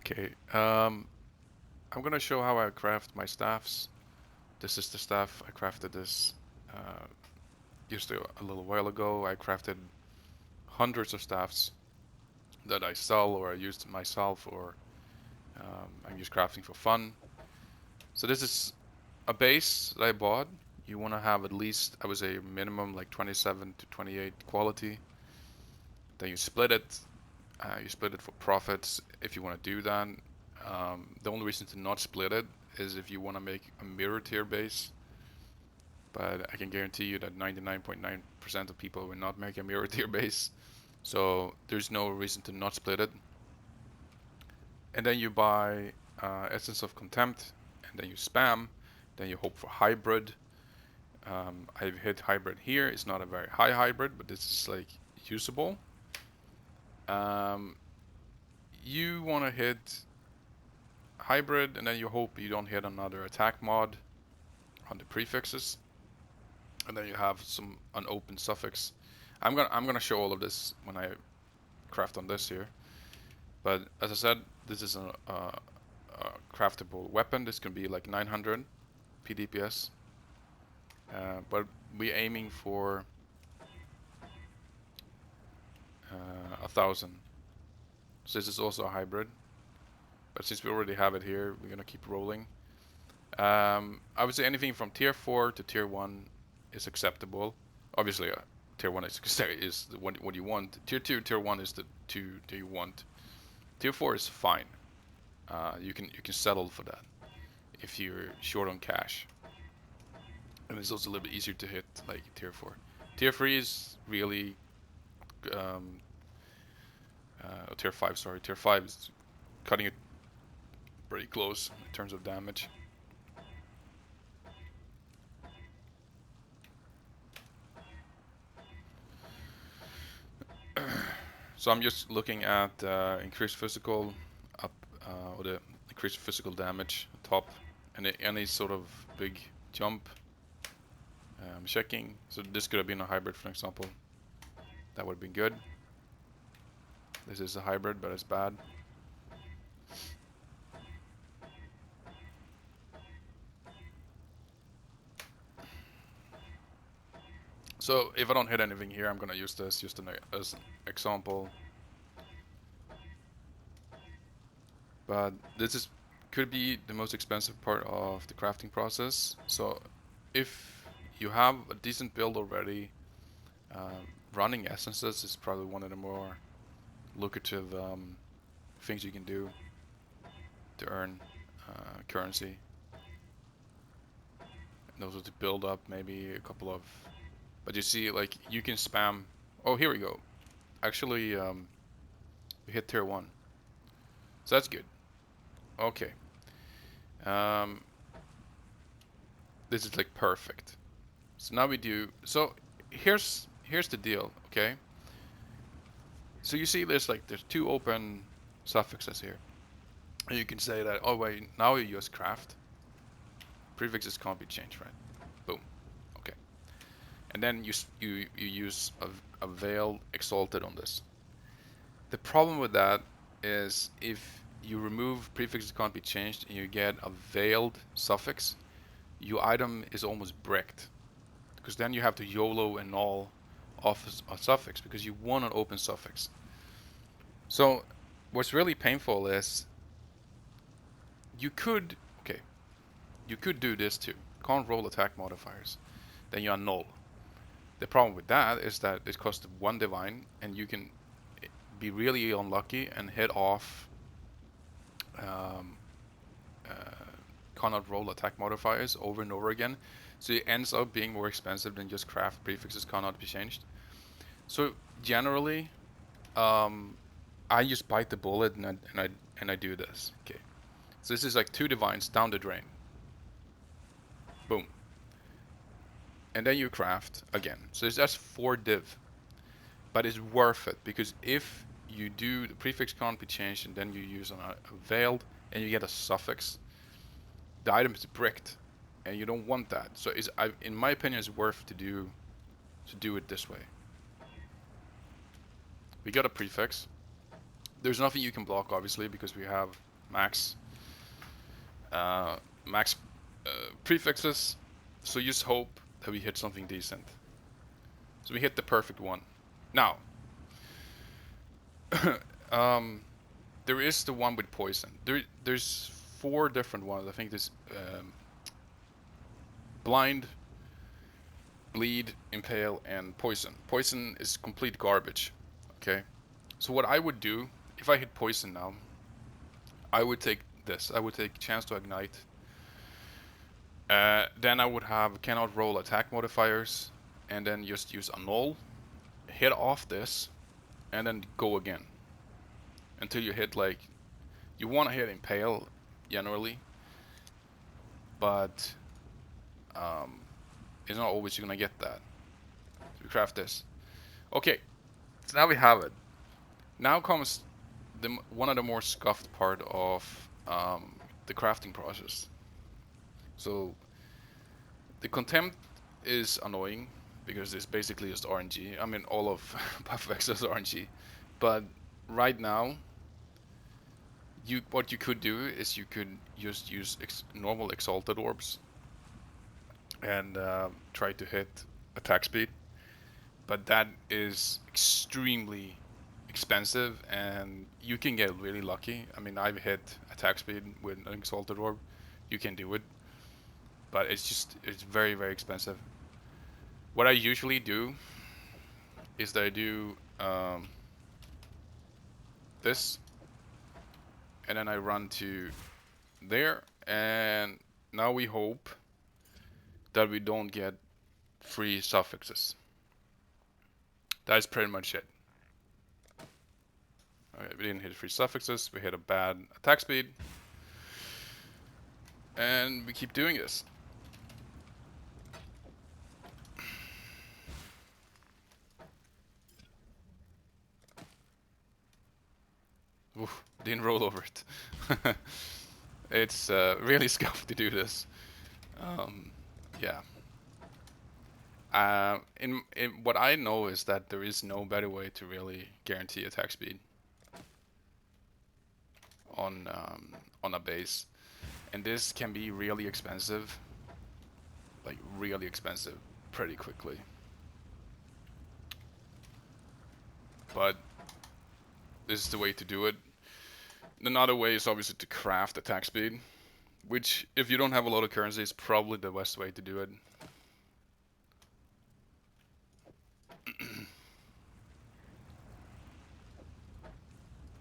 Okay, I'm gonna show how I craft my staffs. This is the staff. I crafted this just a little while ago. I crafted hundreds of staffs that I sell or I used myself or I'm just crafting for fun. So this is a base that I bought. You want to have at least, I would say, minimum like 27 to 28 quality. Then you split it. You split it for profits if you want to do that. The only reason to not split it is if you want to make a mirror tier base. But I can guarantee you that 99.9% of people will not make a mirror tier base. So there's no reason to not split it. And then you buy Essence of Contempt, and then you spam. Then you hope for hybrid. I've hit hybrid here. It's not a very high hybrid, but this is like usable. Um, you want to hit hybrid, and then you hope you don't hit another attack mod on the prefixes, and then you have an open suffix. I'm gonna show all of this when I craft on this here. But as I said, this is a craftable weapon. This can be like 900 PDPS, but we're aiming for 1,000. So this is also a hybrid. But since we already have it here, we're gonna keep rolling. I would say anything from tier 4 to tier 1 is acceptable. Obviously, tier 1 is what you want. Tier 2, tier 1 is the 2 that you want. Tier 4 is fine. You can settle for that if you're short on cash. And it's also a little bit easier to hit like tier 4. Tier 3 is really um, tier 5, sorry. Tier 5 is cutting it pretty close in terms of damage. So I'm just looking at increased physical up or the increased physical damage top, and any sort of big jump. I'm checking. So this could have been a hybrid, for example. That would have been good. This is a hybrid, but it's bad. So if I don't hit anything here, I'm gonna use this just as an example. But this could be the most expensive part of the crafting process. So if you have a decent build already, running essences is probably one of the more lucrative things you can do to earn currency. And also to build up maybe a couple of. But you see, like you can spam. Oh, here we go. Actually, we hit tier 1, so that's good. Okay. Um, this is like perfect. So now we do. So here's the deal. Okay. So you see, there's 2 open suffixes here. And you can say that. Oh wait, now you use craft. Prefixes can't be changed, right? Boom. Okay. And then you use a veiled exalted on this. The problem with that is if you remove prefixes can't be changed and you get a veiled suffix, your item is almost bricked, because then you have to YOLO and null off a suffix because you want an open suffix. So what's really painful is you could do this too. Can't roll attack modifiers. Then you are null. The problem with that is that it costs 1 divine, and you can be really unlucky and hit off cannot roll attack modifiers over and over again. So it ends up being more expensive than just craft prefixes cannot be changed. So generally, I just bite the bullet and I do this. Okay, so this is like 2 divines down the drain. Boom. And then you craft again. So it's just 4 div. But it's worth it, because if you do the prefix can't be changed and then you use a veiled and you get a suffix, the item is bricked and you don't want that. So in my opinion, it's worth to do it this way. We got a prefix. There's nothing you can block, obviously, because we have max max prefixes. So just hope that we hit something decent. So we hit the perfect one. Now, there is the one with poison. There's 4 different ones. I think there's blind, bleed, impale, and poison. Poison is complete garbage. Okay, so what I would do if I hit poison now, I would take this. I would take chance to ignite. Then I would have cannot roll attack modifiers, and then just use annul, hit off this, and then go again until you hit like you want to hit impale generally, but it's not always you're gonna get that. So we craft this. Okay, so now we have it. Now comes one of the more scuffed part of the crafting process. So the contempt is annoying because it's basically just RNG. I mean, all of Prefixes is RNG, but right now, what you could do is you could just use normal exalted orbs and try to hit attack speed, but that is extremely expensive and you can get really lucky. I mean, I've hit attack speed with an exalted orb. You can do it, but it's very, very expensive. What I usually do is that I do this, and then I run to there, and now we hope that we don't get free suffixes. That's pretty much it. Okay, we didn't hit free suffixes, we hit a bad attack speed, and we keep doing this. Oof, didn't roll over it. It's really scuffed to do this. Yeah. In what I know is that there is no better way to really guarantee attack speed on a base, and this can be really expensive, like really expensive, pretty quickly. But this is the way to do it. Another way is obviously to craft attack speed, which if you don't have a lot of currency is probably the best way to do it.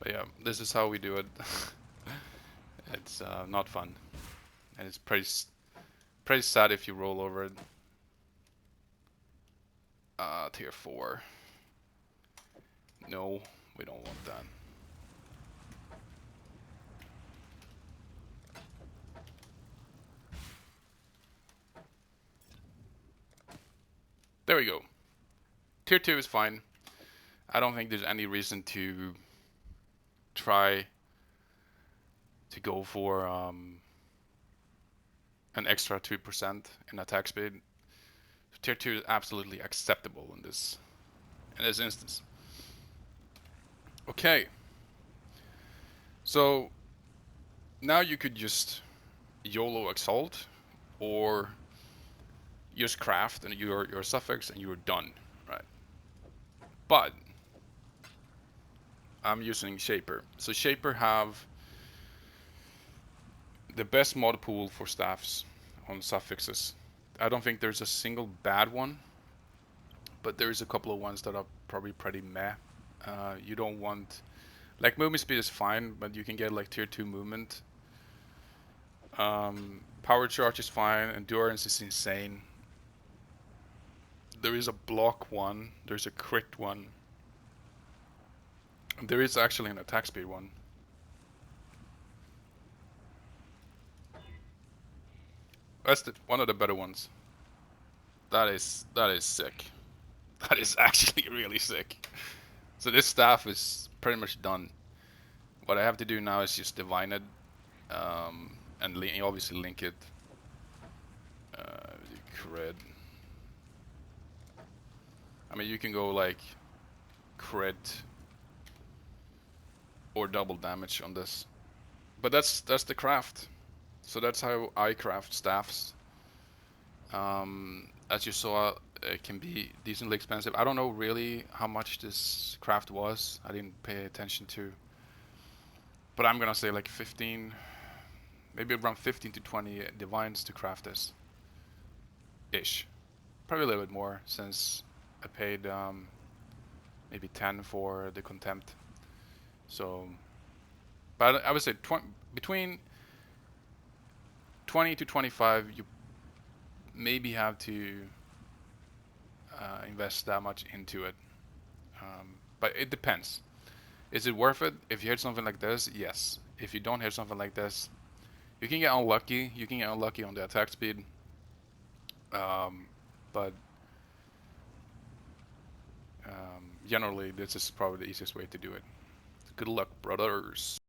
But yeah, this is how we do it. It's not fun, and it's pretty sad if you roll over it. Tier 4. No, we don't want that. There we go. Tier 2 is fine. I don't think there's any reason to try to go for an extra 2% in attack speed. Tier 2 is absolutely acceptable in this instance. Okay. So now you could just YOLO exalt or just craft and your suffix and you're done, right? But I'm using Shaper. So Shaper have the best mod pool for staffs on suffixes. I don't think there's a single bad one, but there's a couple of ones that are probably pretty meh. You don't want, like, movement speed is fine, but you can get like tier 2 movement. Power charge is fine, endurance is insane. There is a block one, there's a crit one. There is actually an attack speed one. That's one of the better ones. That is sick. That is actually really sick. So this staff is pretty much done. What I have to do now is just divine it, and obviously link it. Crit. I mean, you can go like crit or double damage on this. But that's the craft. So that's how I craft staffs. As you saw, it can be decently expensive. I don't know really how much this craft was. I didn't pay attention to. But I'm gonna say like 15, maybe around 15 to 20 divines to craft this. Ish. Probably a little bit more since I paid maybe 10 for the contempt. So, but I would say between 20 to 25, you maybe have to invest that much into it. But it depends. Is it worth it? If you hit something like this, yes. If you don't hit something like this, you can get unlucky. You can get unlucky on the attack speed. But generally, this is probably the easiest way to do it. Good luck, brothers.